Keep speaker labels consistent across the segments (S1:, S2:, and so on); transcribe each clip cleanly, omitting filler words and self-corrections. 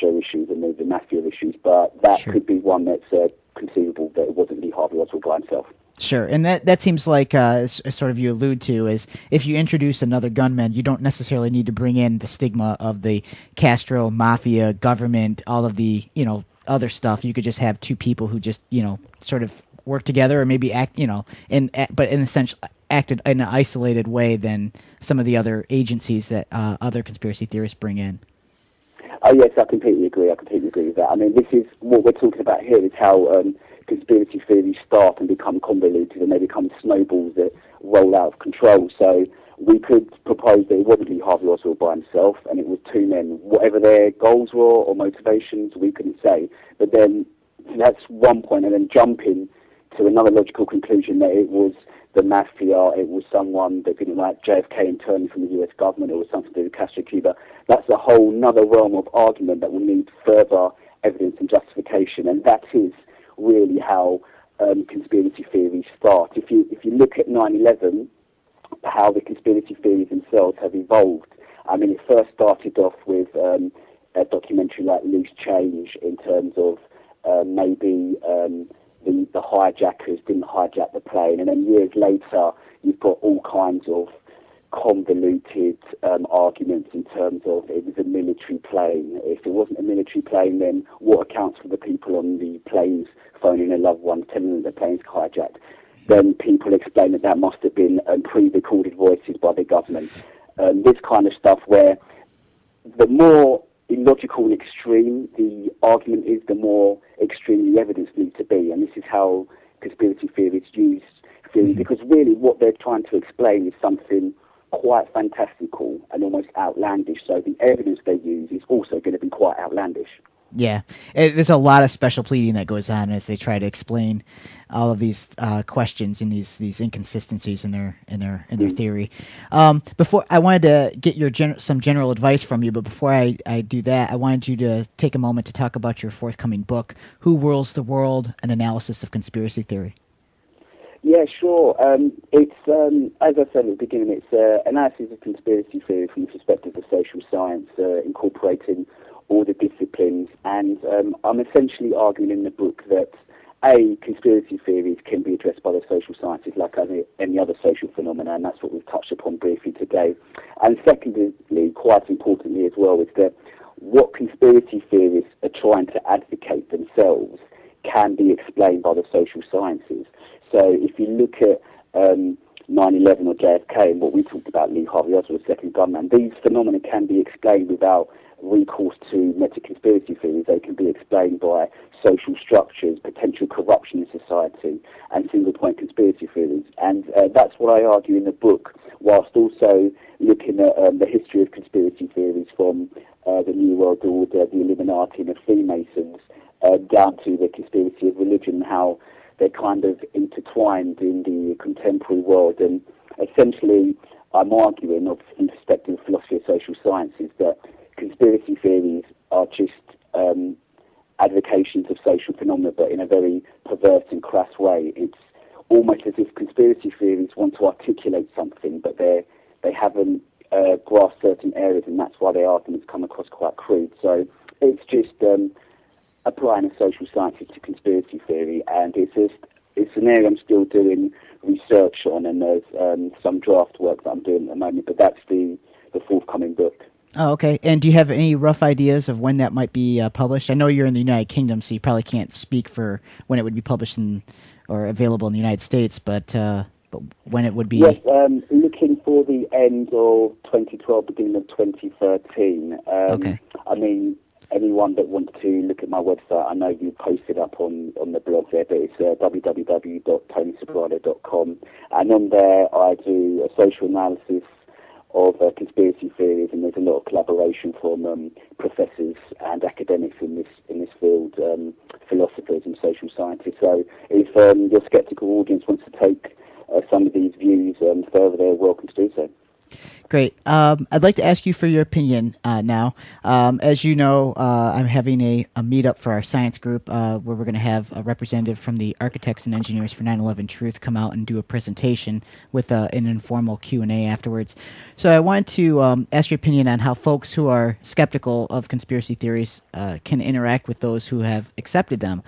S1: Castro issues and the mafia issues, but that could be one that's conceivable that it wasn't Lee Harvey Oswald by himself.
S2: Sure, and that seems like, sort of you allude to, is if you introduce another gunman, you don't necessarily need to bring in the stigma of the Castro, mafia, government, all of the, other stuff. You could just have two people who just, sort of work together, or maybe act, but in a sense acted in an isolated way than some of the other agencies that other conspiracy theorists bring in.
S1: Oh, yes, I completely agree with that. I mean, this is what we're talking about here, is how conspiracy theories start and become convoluted, and they become snowballs that roll out of control. So we could propose that it wasn't Lee Harvey Oswald by himself, and it was two men. Whatever their goals were or motivations, we couldn't say. But then that's one point, and then jumping to another logical conclusion that it was the mafia, it was someone that didn't like JFK and turning from the US government, it was something to do with Castro Cuba. That's a whole nother realm of argument that will need further evidence and justification, and that is really how conspiracy theories start. If you look at 9/11, how the conspiracy theories themselves have evolved. I mean, it first started off with a documentary like Loose Change, in terms of maybe the hijackers didn't hijack the plane, and then years later you've got all kinds of convoluted arguments in terms of it was a military plane. If it wasn't a military plane, then what accounts for the people on the planes phoning their loved ones, telling them the plane's hijacked? Then people explain that must have been pre-recorded voices by the government. This kind of stuff, where the more illogical and extreme the argument is, the more extreme the evidence needs to be. And this is how conspiracy theorists use theory, because really what they're trying to explain is something quite fantastical and almost outlandish. So the evidence they use is also going to be quite outlandish.
S2: Yeah, there's a lot of special pleading that goes on as they try to explain all of these questions and these inconsistencies in their theory. Before, I wanted to get your some general advice from you, but before I do that, I wanted you to take a moment to talk about your forthcoming book, "Who Rules the World: An Analysis of Conspiracy Theory."
S1: Yeah, sure. It's as I said at the beginning, it's analysis of conspiracy theory from the perspective of social science, incorporating all the disciplines, and I'm essentially arguing in the book that conspiracy theories can be addressed by the social sciences like any other social phenomena, and that's what we've touched upon briefly today. And secondly, quite importantly as well, is that what conspiracy theorists are trying to advocate themselves can be explained by the social sciences. So if you look at 9/11 or JFK and what we talked about, Lee Harvey Oswald, second gunman, these phenomena can be explained without recourse to meta-conspiracy theories. They can be explained by social structures, potential corruption in society, and single-point conspiracy theories. And that's what I argue in the book, whilst also looking at the history of conspiracy theories from the New World Order, the Illuminati and the Freemasons, down to the conspiracy of religion, how they're kind of intertwined in the contemporary world. And essentially, I'm arguing, from the perspective of philosophy of social sciences, that conspiracy theories are just advocations of social phenomena, but in a very perverse and crass way. It's almost as if conspiracy theories want to articulate something, but they haven't grasped certain areas, and that's why their arguments come across quite crude. So it's just applying the social sciences to conspiracy theory, and it's an area I'm still doing research on, and there's some draft work that I'm doing at the moment, but that's the forthcoming book.
S2: Oh, okay. And do you have any rough ideas of when that might be published? I know you're in the United Kingdom, so you probably can't speak for when it would be published or available in the United States, but when it would be...
S1: Yes, looking for the end of 2012, beginning of 2013.
S2: Okay.
S1: I mean, anyone that wants to look at my website, I know you posted up on the blog there, but it's www.tonysobrado.com, and on there I do a social analysis of conspiracy theories, and there's a lot of collaboration from professors and academics in this field, philosophers and social scientists. So if your skeptical audience wants to take some of these views further, they're welcome to do so.
S2: Great. I'd like to ask you for your opinion now. As you know, I'm having a meetup for our science group where we're going to have a representative from the Architects and Engineers for 9/11 Truth come out and do a presentation with an informal Q&A afterwards. So I wanted to ask your opinion on how folks who are skeptical of conspiracy theories can interact with those who have accepted them.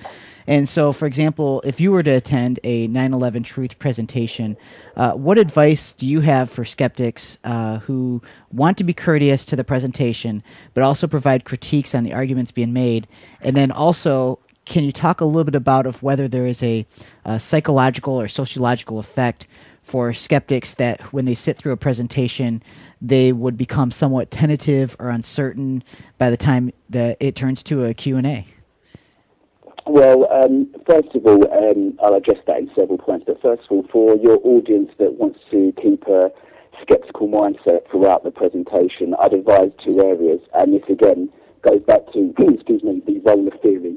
S2: And so, for example, if you were to attend a 9/11 Truth presentation, what advice do you have for skeptics who want to be courteous to the presentation, but also provide critiques on the arguments being made? And then also, can you talk a little bit about of whether there is a psychological or sociological effect for skeptics that when they sit through a presentation, they would become somewhat tentative or uncertain by the time that it turns to a Q&A?
S1: Well, first of all, I'll address that in several points. But first of all, for your audience that wants to keep a sceptical mindset throughout the presentation, I'd advise two areas. And this, again, goes back to, the role of theory.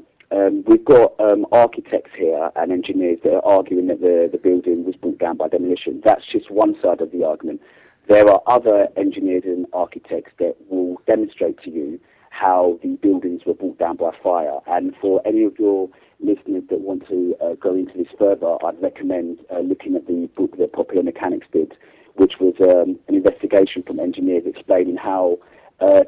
S1: We've got architects here and engineers that are arguing that the building was brought down by demolition. That's just one side of the argument. There are other engineers and architects that will demonstrate to you how the buildings were brought down by fire. And for any of your listeners that want to go into this further, I'd recommend looking at the book that Popular Mechanics did, which was an investigation from engineers explaining how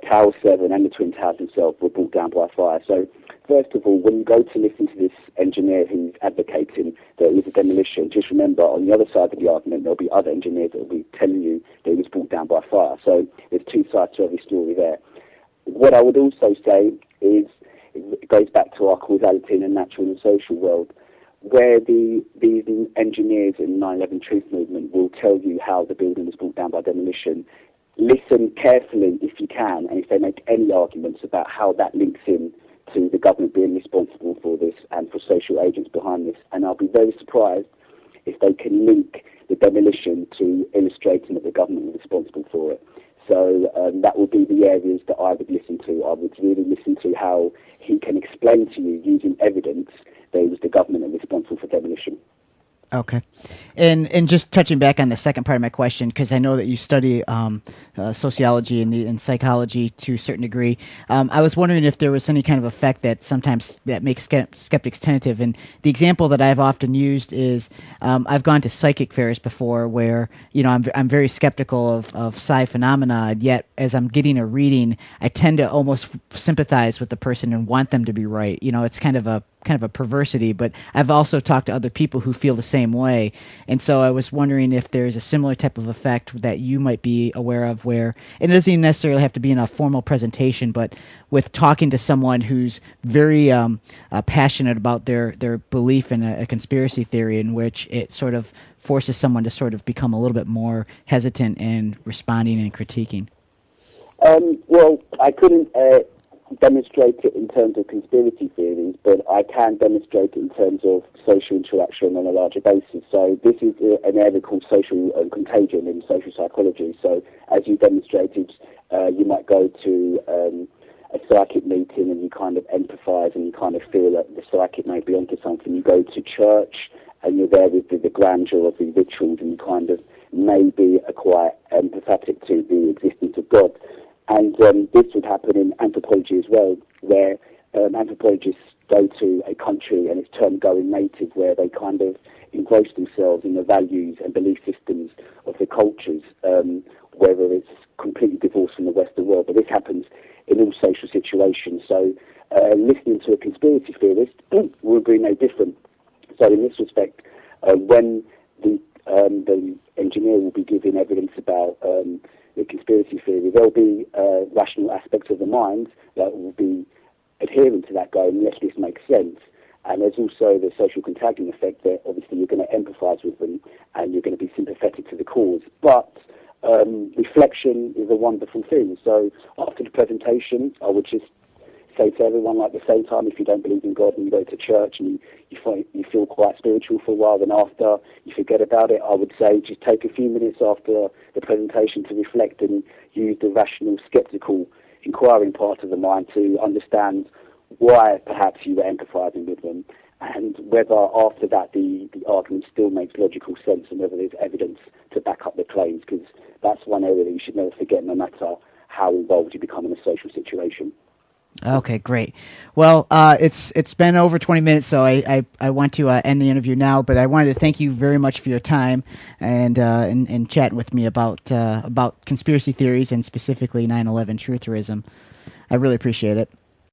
S1: Tower 7 and the Twin Towers themselves were brought down by fire. So, first of all, when you go to listen to this engineer who's advocating that it was a demolition, just remember, on the other side of the argument, there'll be other engineers that will be telling you that it was brought down by fire. So, there's two sides to every story there. What I would also say is, it goes back to our causality in the natural and social world, where these engineers in the 9/11 Truth Movement will tell you how the building was brought down by demolition. Listen carefully if you can, and if they make any arguments about how that links in to the government being responsible for this and for social agents behind this. And I'll be very surprised if they can link the demolition to illustrating that the government was responsible for it. So that would be the areas that I would listen to. I would really listen to how he can explain to you, using evidence, that it was the government that was responsible for demolition.
S2: Okay. And just touching back on the second part of my question, because I know that you study sociology and psychology to a certain degree, I was wondering if there was any kind of effect that sometimes that makes skeptics tentative. And the example that I've often used is I've gone to psychic fairs before where, I'm very skeptical of psi phenomena, yet as I'm getting a reading, I tend to almost sympathize with the person and want them to be right. It's kind of a perversity, but I've also talked to other people who feel the same way. And so I was wondering if there's a similar type of effect that you might be aware of where it doesn't even necessarily have to be in a formal presentation, but with talking to someone who's very passionate about their belief in a conspiracy theory, in which it sort of forces someone to sort of become a little bit more hesitant in responding and critiquing.
S1: Well, I couldn't demonstrate it in terms of conspiracy theories, but I can demonstrate it in terms of social interaction on a larger basis. So this is an area called social contagion in social psychology. So as you demonstrated, you might go to a psychic meeting and you kind of empathize and you kind of feel that the psychic may be onto something. You go to church and you're there with the grandeur of the rituals and you kind of may be quite empathetic to the existence of God. And this would happen in anthropology as well, where anthropologists go to a country and it's termed going native, where they kind of engross themselves in the values and belief systems of the cultures, whether it's completely divorced from the Western world. But this happens in all social situations. So listening to a conspiracy theorist will be no different. So in this respect, when the engineer will be giving evidence about the conspiracy theory, there'll be rational aspects of the mind that will be adhering to that going, yes, this makes sense. And there's also the social contagion effect that obviously you're going to empathise with them and you're going to be sympathetic to the cause. But reflection is a wonderful thing. So after the presentation, I would just say to everyone, like the same time, if you don't believe in God and you go to church and you feel quite spiritual for a while, then after you forget about it, I would say just take a few minutes after the presentation to reflect and use the rational, skeptical, inquiring part of the mind to understand why perhaps you were empathising with them and whether after that the argument still makes logical sense and whether there's evidence to back up the claims, because that's one area that you should never forget, no matter how involved you become in a social situation.
S2: Okay, great. Well, it's been over 20 minutes, so I want to end the interview now. But I wanted to thank you very much for your time and chatting with me about conspiracy theories and specifically 9/11 trutherism. I really appreciate it.